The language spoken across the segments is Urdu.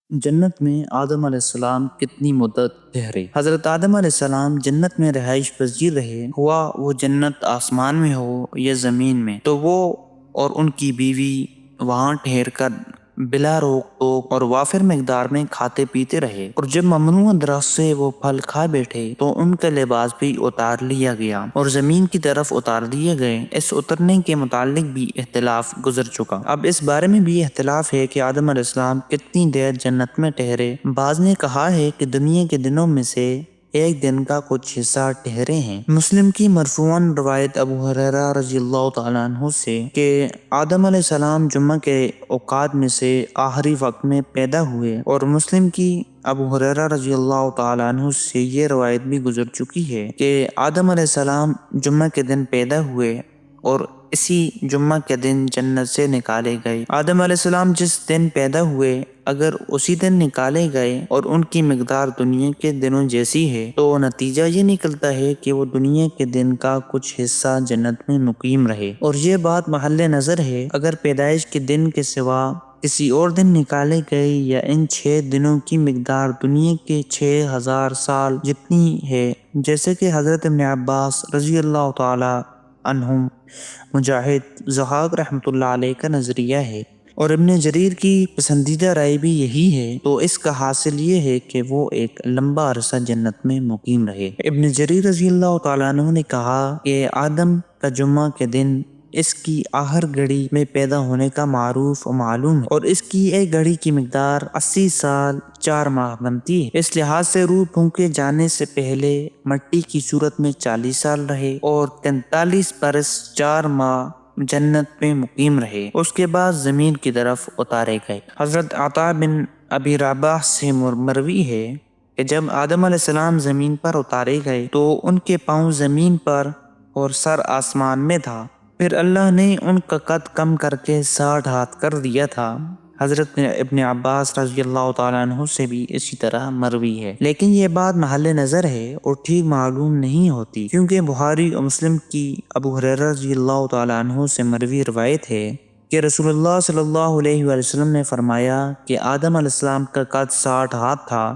جنت میں آدم علیہ السلام کتنی مدت ٹھہرے؟ حضرت آدم علیہ السلام جنت میں رہائش پذیر رہے، ہوا وہ جنت آسمان میں ہو یا زمین میں، تو وہ اور ان کی بیوی وہاں ٹھہر کر بلا روک ٹوک اور وافر مقدار میں کھاتے پیتے رہے، اور جب ممنوع درخت سے وہ پھل کھا بیٹھے تو ان کا لباس بھی اتار لیا گیا اور زمین کی طرف اتار دیے گئے۔ اس اترنے کے متعلق بھی اختلاف گزر چکا۔ اب اس بارے میں بھی اختلاف ہے کہ آدم علیہ السلام کتنی دیر جنت میں ٹھہرے۔ بعض نے کہا ہے کہ دنیا کے دنوں میں سے ایک دن کا کچھ حصہ ٹھہرے ہیں۔ مسلم کی مرفوعاً روایت ابو ہریرہ رضی اللہ تعالیٰ عنہ سے کہ آدم علیہ السلام جمعہ کے اوقات میں سے آخری وقت میں پیدا ہوئے، اور مسلم کی ابو ہریرہ رضی اللہ تعالیٰ عنہ سے یہ روایت بھی گزر چکی ہے کہ آدم علیہ السلام جمعہ کے دن پیدا ہوئے اور اسی جمعہ کے دن جنت سے نکالے گئے۔ آدم علیہ السلام جس دن پیدا ہوئے اگر اسی دن نکالے گئے اور ان کی مقدار دنیا کے دنوں جیسی ہے تو نتیجہ یہ نکلتا ہے کہ وہ دنیا کے دن کا کچھ حصہ جنت میں مقیم رہے، اور یہ بات محل نظر ہے۔ اگر پیدائش کے دن کے سوا کسی اور دن نکالے گئے یا ان 6 دنوں کی مقدار دنیا کے 6000 سال جتنی ہے، جیسے کہ حضرت ابن عباس رضی اللہ تعالی عنہم، مجاہد، ضحاک رحمۃ اللہ علیہ کا نظریہ ہے، اور ابن جریر کی پسندیدہ رائے بھی یہی ہے، تو اس کا حاصل یہ ہے کہ وہ ایک لمبا عرصہ جنت میں مقیم رہے۔ ابن جریر رضی اللہ تعالیٰ عنہ نے کہا کہ آدم کا جمعہ کے دن اس کی آخر گھڑی میں پیدا ہونے کا معروف و معلوم ہے، اور اس کی ایک گھڑی کی مقدار 80 سال 4 ماہ بنتی ہے۔ اس لحاظ سے روح پھونکے جانے سے پہلے مٹی کی صورت میں 40 سال رہے اور 43 برس 4 ماہ جنت میں مقیم رہے، اس کے بعد زمین کی طرف اتارے گئے۔ حضرت عطا بن ابی رباح سے مروی ہے کہ جب آدم علیہ السلام زمین پر اتارے گئے تو ان کے پاؤں زمین پر اور سر آسمان میں تھا، پھر اللہ نے ان کا قد کم کر کے 60 ہاتھ کر دیا تھا۔ حضرت ابن عباس رضی اللہ تعالیٰ عنہ سے بھی اسی طرح مروی ہے، لیکن یہ بات محل نظر ہے اور ٹھیک معلوم نہیں ہوتی، کیونکہ بخاری اور مسلم کی ابو ہریرہ رضی اللہ تعالیٰ عنہ سے مروی روایت ہے کہ رسول اللہ صلی اللہ علیہ وآلہ وسلم نے فرمایا کہ آدم علیہ السلام کا قد 60 ہاتھ تھا۔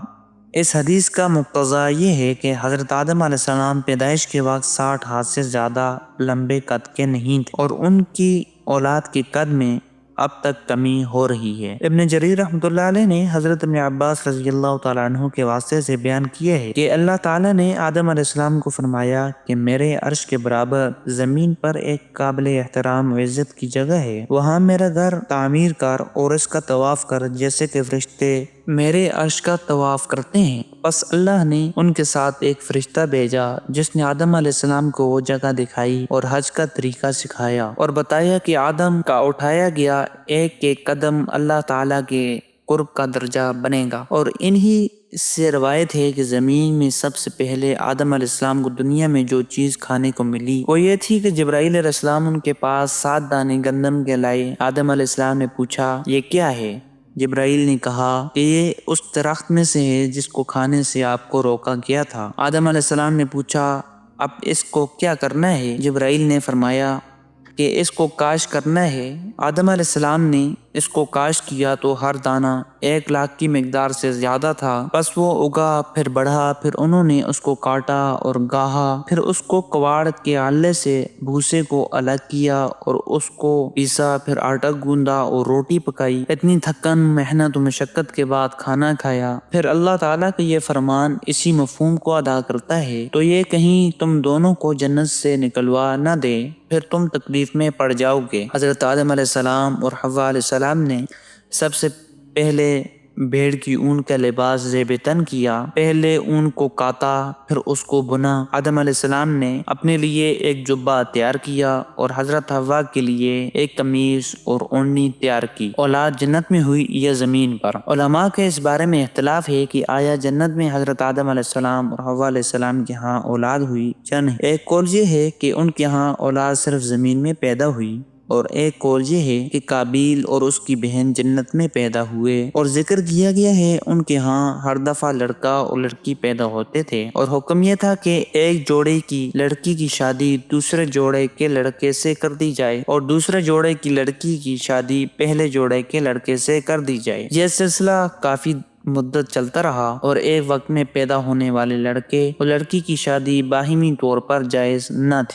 اس حدیث کا مقتضا یہ ہے کہ حضرت آدم علیہ السلام پیدائش کے وقت 60 ہاتھ سے زیادہ لمبے قد کے نہیں تھے، اور ان کی اولاد کے قد میں اب تک کمی ہو رہی ہے۔ ابن جریر رحمۃ اللہ علیہ نے حضرت ابن عباس رضی اللہ تعالیٰ عنہ کے واسطے سے بیان کیا ہے کہ اللہ تعالیٰ نے آدم علیہ السلام کو فرمایا کہ میرے عرش کے برابر زمین پر ایک قابل احترام و عزت کی جگہ ہے، وہاں میرا گھر تعمیر کر اور اس کا طواف کر جیسے کہ فرشتے میرے عرش کا طواف کرتے ہیں۔ بس اللہ نے ان کے ساتھ ایک فرشتہ بھیجا جس نے آدم علیہ السلام کو وہ جگہ دکھائی اور حج کا طریقہ سکھایا، اور بتایا کہ آدم کا اٹھایا گیا ایک ایک قدم اللہ تعالیٰ کے قرب کا درجہ بنے گا۔ اور انہی سے روایت ہے کہ زمین میں سب سے پہلے آدم علیہ السلام کو دنیا میں جو چیز کھانے کو ملی وہ یہ تھی کہ جبرائیل علیہ السلام ان کے پاس 7 دانے گندم کے لائے۔ آدم علیہ السلام نے پوچھا یہ کیا ہے؟ جبرائیل نے کہا کہ یہ اس درخت میں سے ہے جس کو کھانے سے آپ کو روکا گیا تھا۔ آدم علیہ السلام نے پوچھا اب اس کو کیا کرنا ہے؟ جبرائیل نے فرمایا کہ اس کو کاشت کرنا ہے۔ آدم علیہ السلام نے اس کو کاشت کیا تو ہر دانہ 1 لاکھ کی مقدار سے زیادہ تھا، بس وہ اگا، پھر بڑھا، پھر انہوں نے اس کو کاٹا اور گاہا، پھر اس کو کواڑ کے آلے سے بھوسے کو الگ کیا اور اس کو پیسا، پھر آٹا گوندا اور روٹی پکائی۔ اتنی تھکن، محنت و مشقت کے بعد کھانا کھایا۔ پھر اللہ تعالیٰ کا یہ فرمان اسی مفہوم کو ادا کرتا ہے، تو یہ کہیں تم دونوں کو جنت سے نکلوا نہ دے، پھر تم تکلیف میں پڑ جاؤ گے۔ حضرت آدم علیہ السلام اور حوا علیہ السلام نے سب سے پہلے بھیڑ کی اون کا لباس زیب تن کیا، پہلے اون کو کاتا پھر اس کو بنا۔ آدم علیہ السلام نے اپنے لیے ایک جبہ تیار کیا اور حضرت حوا کے لیے ایک قمیص اور اوڑھنی تیار کی۔ اولاد جنت میں ہوئی یا زمین پر؟ علماء کے اس بارے میں اختلاف ہے کہ آیا جنت میں حضرت آدم علیہ السلام اور حوا علیہ السلام کے ہاں اولاد ہوئی یا نہیں۔ ایک قول یہ ہے کہ ان کے ہاں اولاد صرف زمین میں پیدا ہوئی، اور ایک قول یہ ہے کہ قابیل اور اس کی بہن جنت میں پیدا ہوئے، اور ذکر کیا گیا ہے ان کے ہاں ہر دفعہ لڑکا اور لڑکی پیدا ہوتے تھے، اور حکم یہ تھا کہ ایک جوڑے کی لڑکی کی شادی دوسرے جوڑے کے لڑکے سے کر دی جائے اور دوسرے جوڑے کی لڑکی کی شادی پہلے جوڑے کے لڑکے سے کر دی جائے۔ یہ سلسلہ کافی مدت چلتا رہا اور ایک وقت میں پیدا ہونے والے لڑکے اور لڑکی کی شادی باہمی طور پر جائز نہ تھی۔